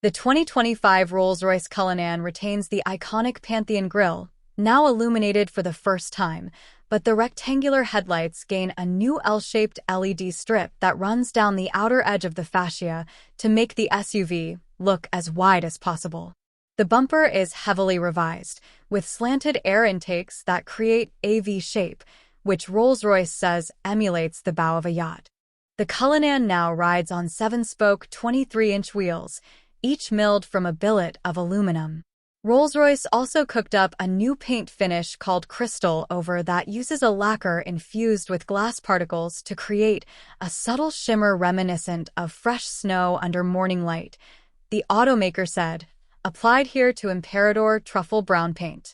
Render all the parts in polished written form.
The 2025 Rolls Royce Cullinan retains the iconic Pantheon grille, now illuminated for the first time, but the rectangular headlights gain a new L-shaped LED strip that runs down the outer edge of the fascia to make the SUV look as wide as possible. The bumper is heavily revised, with slanted air intakes that create a V shape, which Rolls-Royce says emulates the bow of a yacht. The Cullinan now rides on 7-spoke 23-inch wheels, each milled from a billet of aluminum. Rolls-Royce also cooked up a new paint finish called Crystal over that uses a lacquer infused with glass particles to create a subtle shimmer reminiscent of fresh snow under morning light, the automaker said, applied here to Imperador truffle brown paint.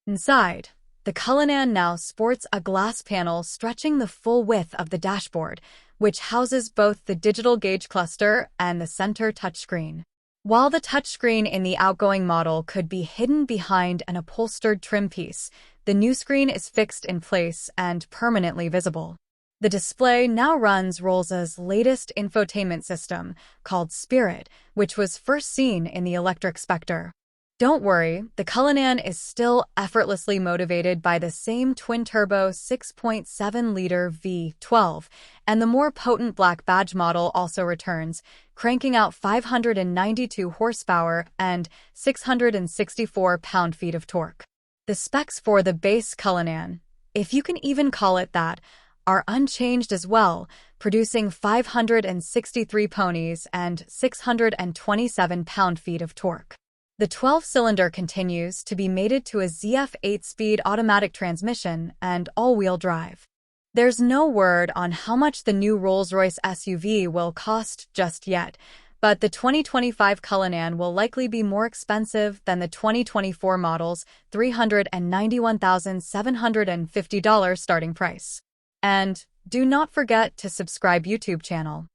Inside, the Cullinan now sports a glass panel stretching the full width of the dashboard, which houses both the digital gauge cluster and the center touchscreen. While the touchscreen in the outgoing model could be hidden behind an upholstered trim piece, the new screen is fixed in place and permanently visible. The display now runs Rolls' latest infotainment system, called Spirit, which was first seen in the electric Spectre. Don't worry, the Cullinan is still effortlessly motivated by the same twin-turbo 6.7-liter V12, and the more potent black badge model also returns, cranking out 592 horsepower and 664 pound-feet of torque. The specs for the base Cullinan, if you can even call it that, are unchanged as well, producing 563 ponies and 627 pound-feet of torque. The 12-cylinder continues to be mated to a ZF 8-speed automatic transmission and all-wheel drive. There's no word on how much the new Rolls-Royce SUV will cost just yet, but the 2025 Cullinan will likely be more expensive than the 2024 model's $391,750 starting price. And do not forget to subscribe YouTube channel.